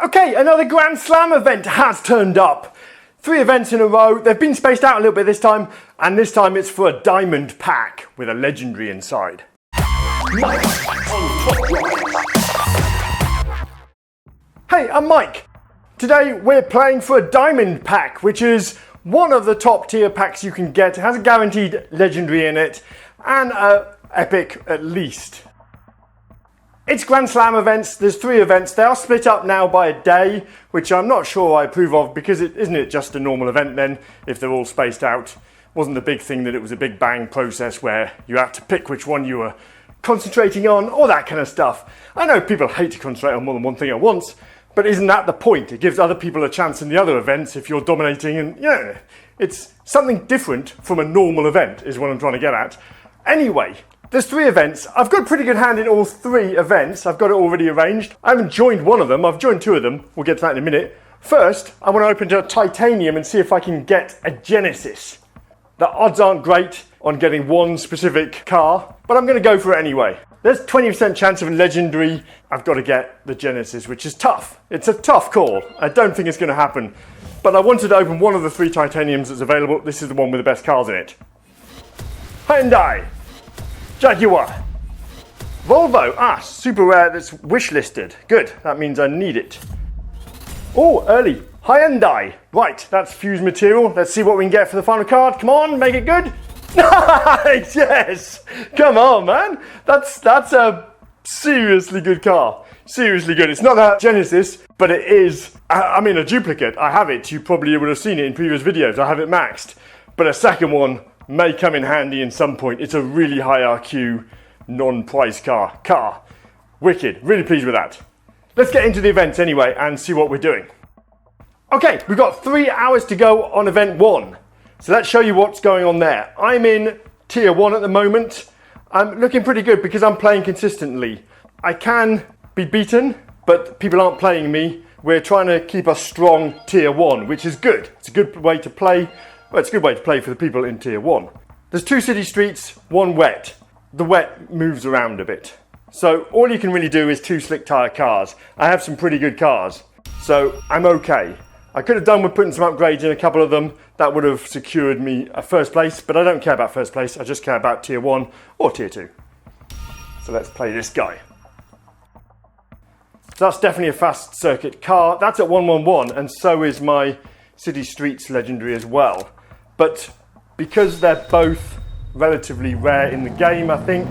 Okay, another Grand Slam event has turned up. 3 events in a row. They've been spaced out a little bit this time, and this time it's for a diamond pack with a legendary inside. Mike on Top Rock. Hey, I'm Mike. Today we're playing for a diamond pack, which is one of the top tier packs you can get. It has a guaranteed legendary in it, and epic at least. It's Grand Slam events, there's 3 events. They are split up now by a day, which I'm not sure I approve of, because isn't it just a normal event then, if they're all spaced out? Wasn't the big thing that it was a big bang process where you had to pick which one you were concentrating on, all that kind of stuff. I know people hate to concentrate on more than one thing at once, but isn't that the point? It gives other people a chance in the other events if you're dominating, and yeah, it's something different from a normal event is what I'm trying to get at. Anyway, there's 3 events. I've got a pretty good hand in all 3 events. I've got it already arranged. I haven't joined one of them. I've joined 2 of them. We'll get to that in a minute. First, I want to open to a titanium and see if I can get a Genesis. The odds aren't great on getting one specific car, but I'm going to go for it anyway. There's 20% chance of a legendary. I've got to get the Genesis, which is tough. It's a tough call. I don't think it's going to happen. But I wanted to open one of the 3 titaniums that's available. This is the one with the best cars in it. Hyundai. Jaguar. Volvo. Super rare that's wish listed. Good, that means I need it. Oh, early. Hyundai. Right, that's fused material. Let's see what we can get for the final card. Come on, make it good. Nice, yes. Come on, man. That's a seriously good car. Seriously good. It's not a Genesis, but it is, I mean, a duplicate. I have it. You probably would have seen it in previous videos. I have it maxed. But a second one may come in handy in some point. It's a really high RQ, non-price car. Wicked, really pleased with that. Let's get into the events anyway and see what we're doing. Okay, we've got 3 hours to go on event 1. So let's show you what's going on there. I'm in tier 1 at the moment. I'm looking pretty good because I'm playing consistently. I can be beaten, but people aren't playing me. We're trying to keep a strong tier 1, which is good. It's a good way to play. Well, it's a good way to play for the people in tier 1. There's 2 city streets, 1 wet. The wet moves around a bit. So all you can really do is 2 slick tyre cars. I have some pretty good cars, so I'm okay. I could have done with putting some upgrades in a couple of them. That would have secured me a first place, but I don't care about first place. I just care about tier 1 or tier 2. So let's play this guy. So that's definitely a fast circuit car. That's at 111, and so is my City Streets legendary as well. But because they're both relatively rare in the game, I think,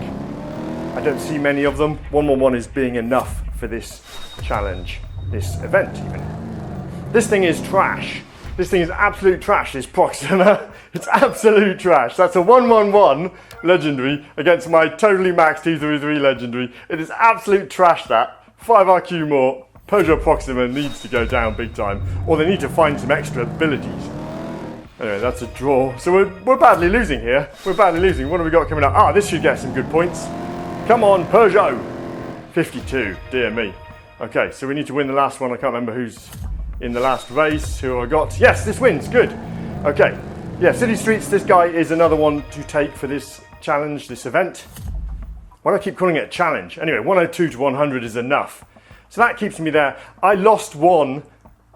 I don't see many of them. 111 is being enough for this challenge, this event even. This thing is trash. This thing is absolute trash, this Proxima. It's absolute trash. That's a 111 legendary against my totally maxed 233 legendary. It is absolute trash, that. 5 RQ more. Peugeot Proxima needs to go down big time, or they need to find some extra abilities. Anyway, that's a draw. So we're badly losing here. We're badly losing. What have we got coming up? This should get some good points. Come on, Peugeot. 52, dear me. Okay, so we need to win the last one. I can't remember who's in the last race, who I got. Yes, this wins, good. Okay, yeah, City Streets, this guy is another one to take for this challenge, this event. Why do I keep calling it a challenge? Anyway, 102 to 100 is enough. So that keeps me there. I lost one.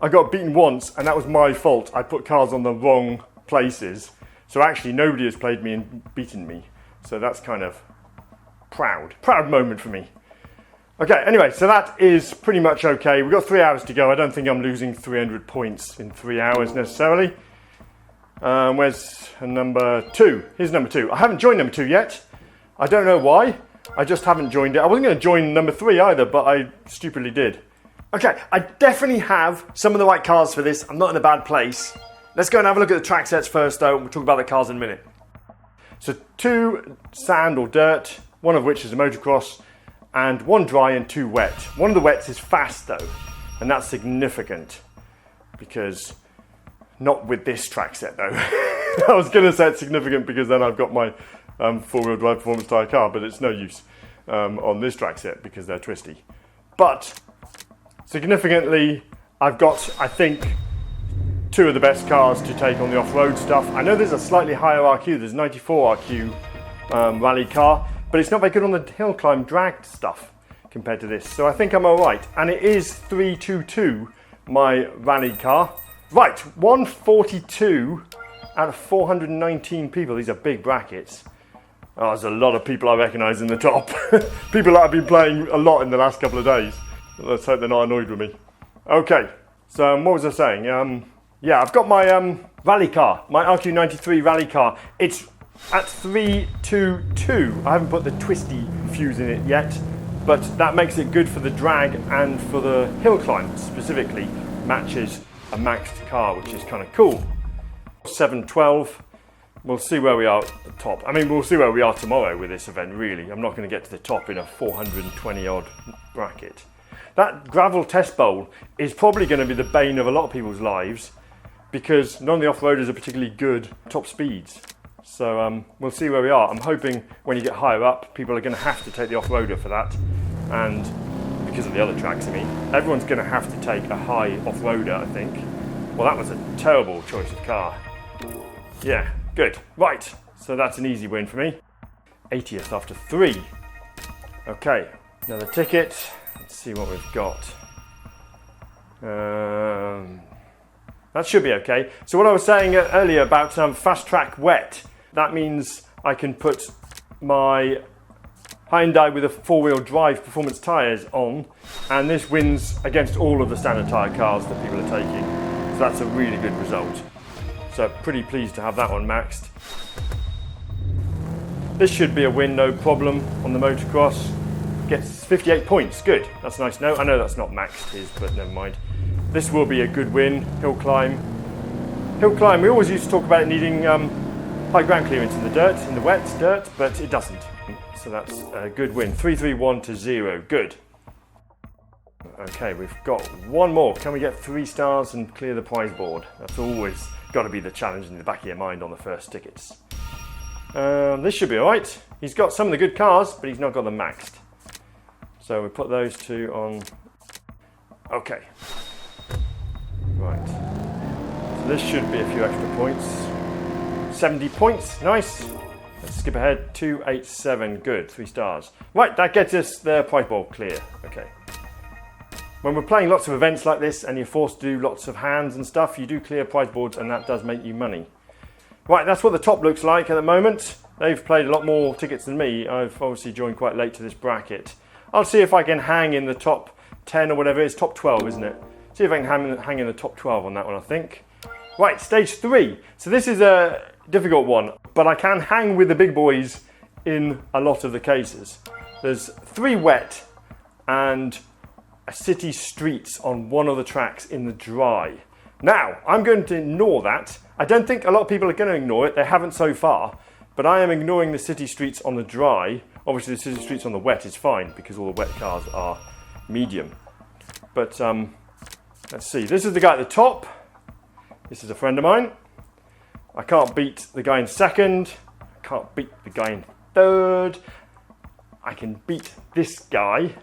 I got beaten once, and that was my fault. I put cards on the wrong places. So actually, nobody has played me and beaten me. So that's kind of proud moment for me. Okay, anyway, so that is pretty much okay. We've got 3 hours to go. I don't think I'm losing 300 points in 3 hours necessarily. Where's number 2? Here's number 2. I haven't joined number 2 yet. I don't know why. I just haven't joined it. I wasn't going to join number 3 either, but I stupidly did. Okay, I definitely have some of the right cars for this. I'm not in a bad place. Let's go and have a look at the track sets first, though. We'll talk about the cars in a minute. So 2 sand or dirt, one of which is a motocross, and 1 dry and 2 wet. One of the wets is fast, though, and that's significant, because not with this track set, though. I was going to say it's significant because then I've got my 4-wheel drive performance tyre car, but it's no use on this track set because they're twisty. But significantly, I've got, I think, 2 of the best cars to take on the off-road stuff. I know there's a slightly higher RQ, there's 94 RQ rally car, but it's not very good on the hill climb drag stuff. compared to this. So I think I'm alright. And it is 322, my rally car. Right, 142 out of 419 people. These are big brackets. Oh, there's a lot of people I recognise in the top. People that have been playing a lot in the last couple of days. Let's hope they're not annoyed with me. Okay, so what was I saying? Yeah, I've got my rally car, my RQ93 rally car. It's at 322. I haven't put the twisty fuse in it yet, but that makes it good for the drag and for the hill climb specifically. Matches a maxed car, which is kind of cool. 712. We'll see where we are at the top. I mean, we'll see where we are tomorrow with this event, really. I'm not going to get to the top in a 420 odd bracket. That gravel test bowl is probably going to be the bane of a lot of people's lives because none of the off-roaders are particularly good top speeds. So we'll see where we are. I'm hoping when you get higher up, people are going to have to take the off-roader for that. And because of the other tracks, I mean, everyone's going to have to take a high off-roader, I think. Well, that was a terrible choice of car. Yeah, good. Right, so that's an easy win for me. 80th after 3. Okay, another ticket. Let's see what we've got. That should be okay. So what I was saying earlier about fast track wet, that means I can put my Hyundai with a 4-wheel drive performance tyres on, and this wins against all of the standard tyre cars that people are taking. So that's a really good result. So pretty pleased to have that one maxed. This should be a win, no problem, on the motocross. Gets 58 points, good. That's nice to know. I know that's not maxed his, but never mind. This will be a good win. Hill climb. Hill climb, we always used to talk about it needing high ground clearance in the dirt, in the wet dirt, but it doesn't. So that's a good win. 331 to 0, good. Okay, we've got one more. Can we get 3 stars and clear the prize board? That's always got to be the challenge in the back of your mind on the first tickets. This should be alright. He's got some of the good cars, but he's not got them maxed. So we put those two on. Okay. Right. So this should be a few extra points. 70 points, nice. Let's skip ahead. 287, good, 3 stars. Right, that gets us the prize board clear. Okay. When we're playing lots of events like this and you're forced to do lots of hands and stuff, you do clear prize boards and that does make you money. Right, that's what the top looks like at the moment. They've played a lot more tickets than me. I've obviously joined quite late to this bracket. I'll see if I can hang in the top 10 or whatever it is, top 12, isn't it? See if I can hang in the top 12 on that one, I think. Right, stage 3. So this is a difficult one, but I can hang with the big boys in a lot of the cases. There's 3 wet and a city streets on one of the tracks in the dry. Now, I'm going to ignore that. I don't think a lot of people are going to ignore it. They haven't so far, but I am ignoring the city streets on the dry. Obviously, the city streets on the wet is fine because all the wet cars are medium. But let's see. This is the guy at the top. This is a friend of mine. I can't beat the guy in second. I can't beat the guy in third. I can beat this guy.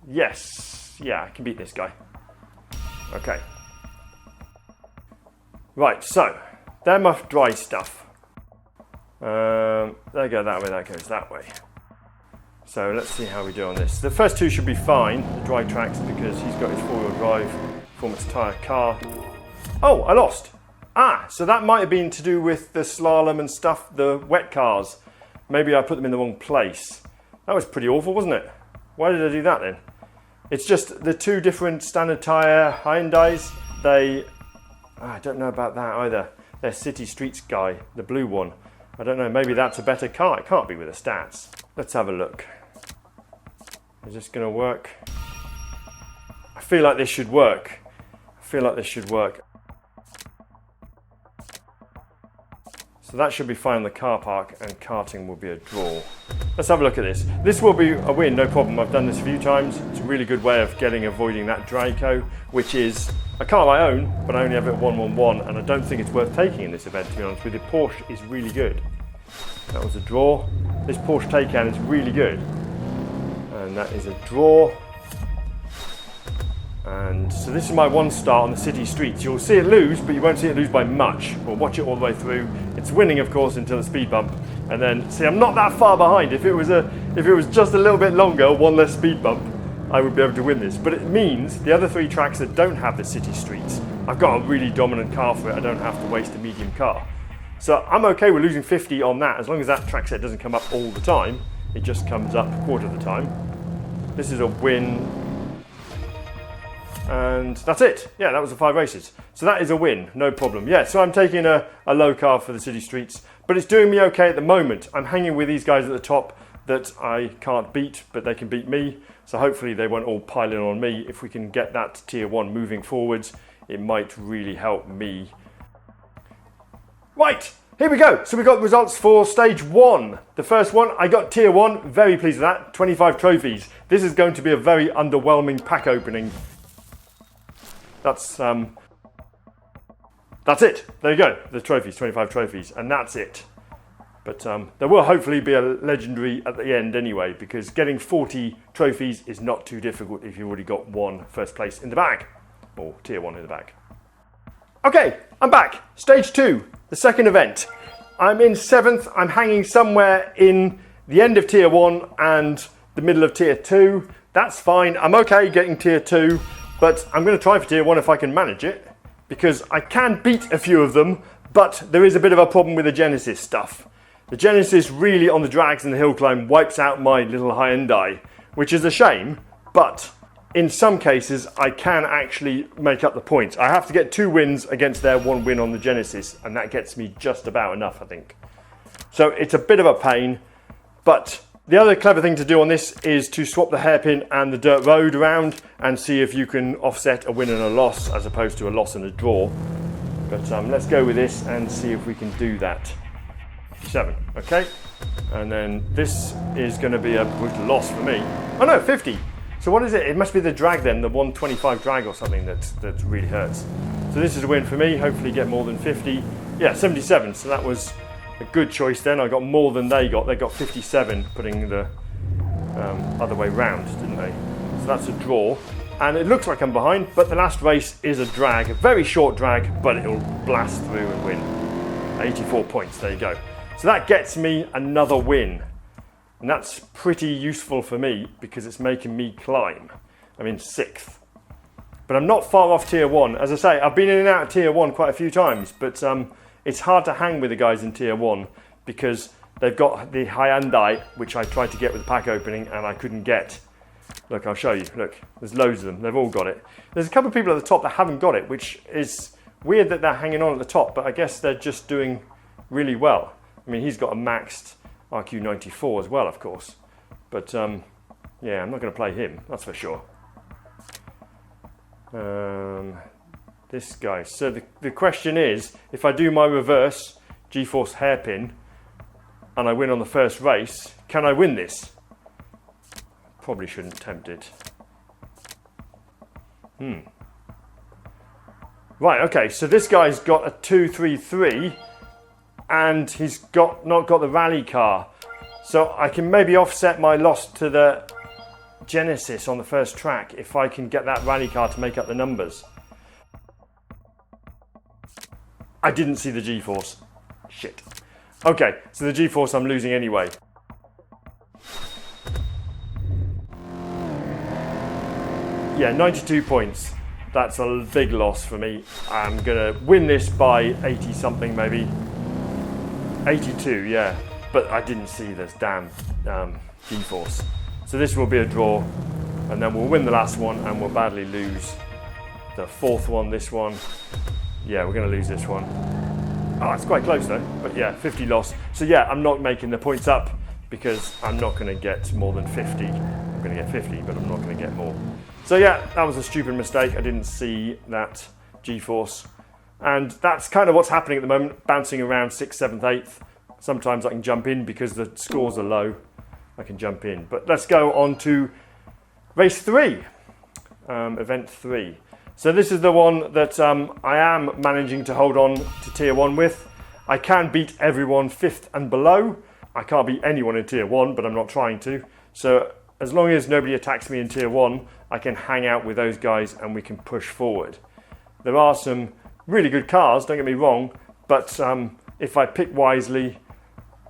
Yes. Yeah, I can beat this guy. Okay. Right, so they're my dry stuff. They go that way, that goes that way. So let's see how we do on this. The first 2 should be fine, the dry tracks, because he's got his 4-wheel drive performance tyre car. Oh, I lost. So that might have been to do with the slalom and stuff, the wet cars. Maybe I put them in the wrong place. That was pretty awful, wasn't it? Why did I do that then? It's just the 2 different standard tyre Hyundais. I don't know about that either. They're City Streets guy, the blue one. I don't know, maybe that's a better car. It can't be with the stats. Let's have a look. Is this going to work? I feel like this should work. So that should be fine in the car park, and karting will be a draw. Let's have a look at this. This will be a win, no problem. I've done this a few times. It's a really good way of avoiding that Draco, which is a car I own, but I only have it 111, and I don't think it's worth taking in this event, to be honest with you. Porsche is really good. That was a draw. This Porsche Taycan is really good. And that is a draw. And so this is my 1 star on the city streets. You'll see it lose, but you won't see it lose by much. We'll watch it all the way through. It's winning, of course, until the speed bump, And then, see, I'm not that far behind. If it was just a little bit longer, one less speed bump, I would be able to win this. But it means the other 3 tracks that don't have the city streets, I've got a really dominant car for it. I don't have to waste a medium car. So I'm okay with losing 50 on that, as long as that track set doesn't come up all the time. It just comes up a quarter of the time. This is a win. And that's it. Yeah, that was the 5 races. So that is a win, no problem. Yeah, so I'm taking a low car for the city streets, but it's doing me okay at the moment. I'm hanging with these guys at the top that I can't beat, but they can beat me. So hopefully they won't all pile in on me. If we can get that tier 1 moving forwards, it might really help me. Right, here we go. So we got the results for stage 1. The first one, I got tier 1. Very pleased with that. 25 trophies. This is going to be a very underwhelming pack opening. That's it. There you go. The trophies, 25 trophies, and that's it. But there will hopefully be a legendary at the end anyway, because getting 40 trophies is not too difficult if you've already got 1 first place in the bag, or tier 1 in the bag. Okay, I'm back. Stage 2, the second event. I'm in 7th. I'm hanging somewhere in the end of tier 1 and the middle of tier 2. That's fine. I'm okay getting tier 2. But I'm going to try for tier 1 if I can manage it, because I can beat a few of them, but there is a bit of a problem with the Genesis stuff. The Genesis really on the drags and the hill climb wipes out my little Hyundai, which is a shame, but in some cases I can actually make up the points. I have to get 2 wins against their 1 win on the Genesis, and that gets me just about enough, I think. So it's a bit of a pain, but the other clever thing to do on this is to swap the hairpin and the dirt road around and see if you can offset a win and a loss as opposed to a loss and a draw. But let's go with this and see if we can do that. 7, okay. And then this is going to be a brutal loss for me. Oh no, 50. So what is it? It must be the drag then, the 125 drag or something that really hurts. So this is a win for me, hopefully get more than 50. Yeah, 77, so that was a good choice then. I got more than they got. They got 57, putting the other way round, didn't they? So that's a draw. And it looks like I'm behind, but the last race is a drag. A very short drag, but it'll blast through and win. 84 points, there you go. So that gets me another win. And that's pretty useful for me because it's making me climb. I'm in 6th. But I'm not far off tier 1. As I say, I've been in and out of tier 1 quite a few times, but it's hard to hang with the guys in tier 1 because they've got the Hyundai, which I tried to get with the pack opening and I couldn't get. Look, I'll show you. Look, there's loads of them. They've all got it. There's a couple of people at the top that haven't got it, which is weird that they're hanging on at the top, but I guess they're just doing really well. I mean, he's got a maxed RQ94 as well, of course. But, yeah, I'm not going to play him, that's for sure. This guy. So the question is, if I do my reverse G-force hairpin and I win on the first race, can I win this? Probably shouldn't tempt it. Right, okay, so this guy's got a 233 and he's not got the rally car. So I can maybe offset my loss to the Genesis on the first track if I can get that rally car to make up the numbers. I didn't see the G-force. Shit. Okay, so the G-force I'm losing anyway. Yeah, 92 points. That's a big loss for me. I'm going to win this by 80 something maybe. 82, yeah. But I didn't see this damn G-force. So this will be a draw. And then we'll win the last one and we'll badly lose the fourth one, this one. Yeah, we're going to lose this one. Oh, it's quite close though. But yeah, 50 loss. So yeah, I'm not making the points up because I'm not going to get more than 50. I'm going to get 50, but I'm not going to get more. So yeah, that was a stupid mistake. I didn't see that G-force. And that's kind of what's happening at the moment, bouncing around 6th, 7th, 8th. Sometimes I can jump in because the scores are low. I can jump in. But let's go on to race 3, event 3. So this is the one that I am managing to hold on to tier 1 with. I can beat everyone 5th and below. I can't beat anyone in tier 1, but I'm not trying to. So as long as nobody attacks me in tier 1, I can hang out with those guys and we can push forward. There are some really good cars, don't get me wrong, but if I pick wisely,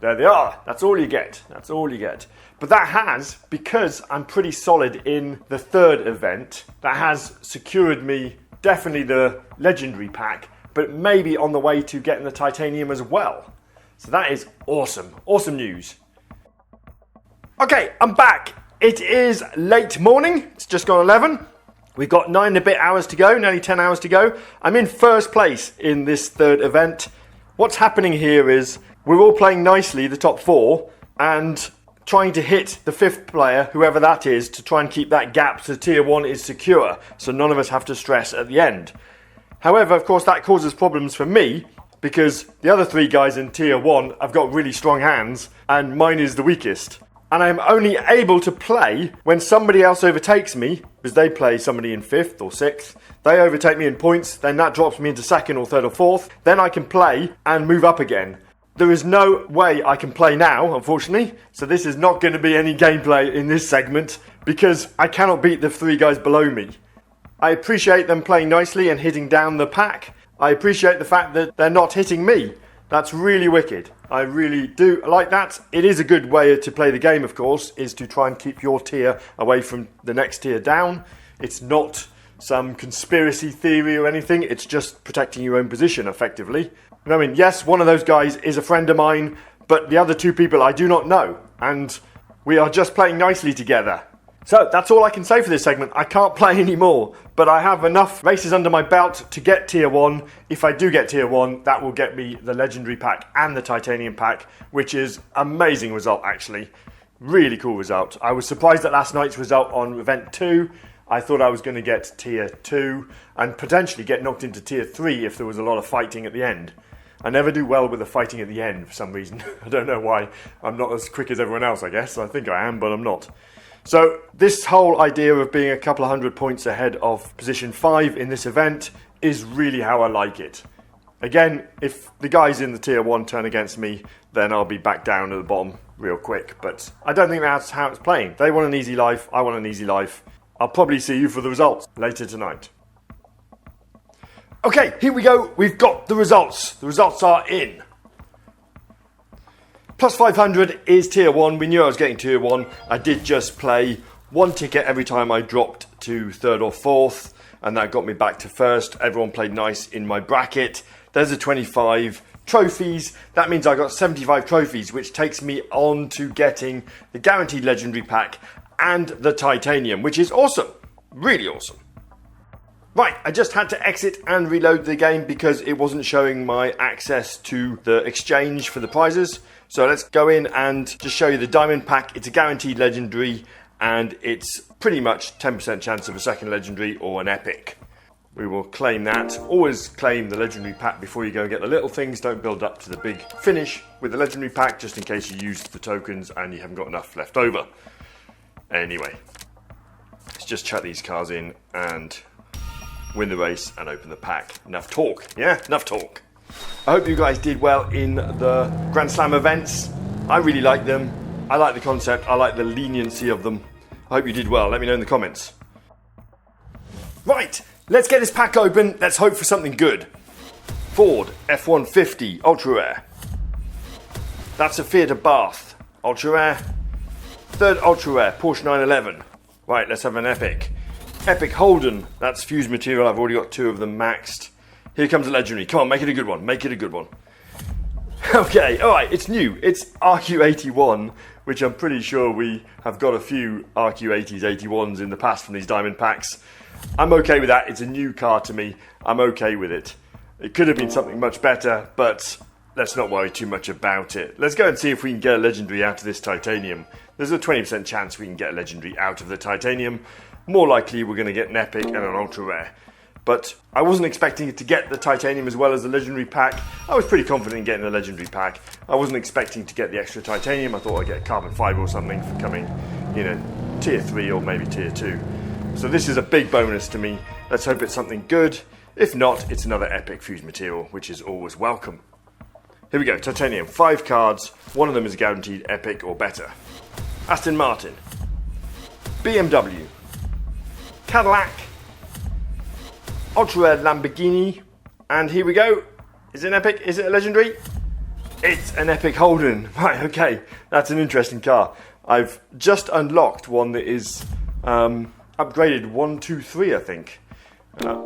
There they are. That's all you get. That's all you get. But that has, because I'm pretty solid in the third event, that has secured me definitely the legendary pack, but maybe on the way to getting the titanium as well. So that is awesome. Awesome news. Okay, I'm back. It is late morning. It's just gone 11. We've got 9 and a bit hours to go, nearly 10 hours to go. I'm in first place in this third event. What's happening here is we're all playing nicely, the top 4, and trying to hit the 5th player, whoever that is, to try and keep that gap so tier 1 is secure, so none of us have to stress at the end. However, of course, that causes problems for me, because the other 3 guys in tier 1 have got really strong hands, and mine is the weakest. And I'm only able to play when somebody else overtakes me, because they play somebody in 5th or 6th. They overtake me in points, then that drops me into 2nd or 3rd or 4th. Then I can play and move up again. There is no way I can play now, unfortunately. So this is not going to be any gameplay in this segment, because I cannot beat the 3 guys below me. I appreciate them playing nicely and hitting down the pack. I appreciate the fact that they're not hitting me. That's really wicked. I really do like that. It is a good way to play the game, of course, is to try and keep your tier away from the next tier down. It's not some conspiracy theory or anything. It's just protecting your own position, effectively. I mean, yes, one of those guys is a friend of mine, but the other 2 people I do not know. And we are just playing nicely together. So that's all I can say for this segment. I can't play anymore, but I have enough races under my belt to get tier 1. If I do get tier 1, that will get me the legendary pack and the titanium pack, which is amazing result, actually. Really cool result. I was surprised at last night's result on event 2. I thought I was going to get tier 2 and potentially get knocked into tier 3 if there was a lot of fighting at the end. I never do well with the fighting at the end for some reason. I don't know why. I'm not as quick as everyone else, I guess. I think I am, but I'm not. So this whole idea of being a couple of 100 points ahead of position 5 in this event is really how I like it. Again, if the guys in the tier 1 turn against me, then I'll be back down at the bottom real quick. But I don't think that's how it's playing. They want an easy life, I want an easy life. I'll probably see you for the results later tonight. Okay, here we go. We've got the results. The results are in. Plus 500 is tier 1. We knew I was getting tier 1. I did just play 1 ticket every time I dropped to 3rd or 4th, and that got me back to 1st. Everyone played nice in my bracket. There's a 25 trophies. That means I got 75 trophies, which takes me on to getting the guaranteed legendary pack and the titanium, which is awesome. Really awesome. Right, I just had to exit and reload the game because it wasn't showing my access to the exchange for the prizes. So let's go in and just show you the diamond pack. It's a guaranteed legendary and it's pretty much 10% chance of a second legendary or an epic. We will claim that. Always claim the legendary pack before you go and get the little things. Don't build up to the big finish with the legendary pack just in case you used the tokens and you haven't got enough left over. Anyway, let's just chuck these cars in and win the race and open the pack. Enough talk, yeah? Enough talk. I hope you guys did well in the Grand Slam events. I really like them. I like the concept. I like the leniency of them. I hope you did well. Let me know in the comments. Right, let's get this pack open. Let's hope for something good. Ford F-150 Ultra Rare. That's a Fiat Bath Ultra Rare. Third Ultra Rare Porsche 911. Right, let's have an epic. Epic Holden. That's fused material. I've already got 2 of them maxed. Here comes a legendary. Come on, make it a good one. Make it a good one. Okay, alright, it's new. It's RQ81, which I'm pretty sure we have got a few RQ80s, 81s in the past from these diamond packs. I'm okay with that. It's a new car to me. I'm okay with it. It could have been something much better, but let's not worry too much about it. Let's go and see if we can get a legendary out of this titanium. There's a 20% chance we can get a legendary out of the titanium. More likely we're going to get an epic and an ultra rare. But I wasn't expecting to get the titanium as well as the legendary pack. I was pretty confident in getting the legendary pack. I wasn't expecting to get the extra titanium. I thought I'd get carbon fibre or something for coming, tier 3 or maybe tier 2. So this is a big bonus to me. Let's hope it's something good. If not, it's another epic fused material, which is always welcome. Here we go, titanium, 5 cards. One of them is guaranteed epic or better. Aston Martin, BMW, Cadillac, ultra rare Lamborghini, and here we go. Is it an epic? Is it a legendary? It's an epic Holden. Right, okay, that's an interesting car. I've just unlocked one that is upgraded 1, 2, 3, I think,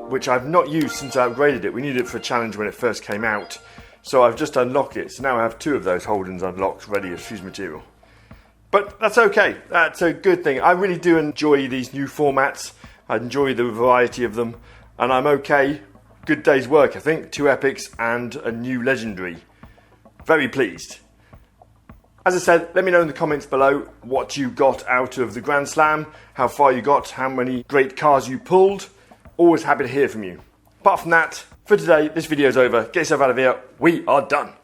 which I've not used since I upgraded it. We needed it for a challenge when it first came out, so I've just unlocked it. So now I have 2 of those Holdens unlocked, ready as fuse material. But that's okay. That's a good thing. I really do enjoy these new formats. I enjoy the variety of them, and I'm okay. Good day's work, I think. 2 epics and a new legendary. Very pleased. As I said, let me know in the comments below what you got out of the Grand Slam, how far you got, how many great cars you pulled. Always happy to hear from you. Apart from that, for today, this video's over. Get yourself out of here. We are done.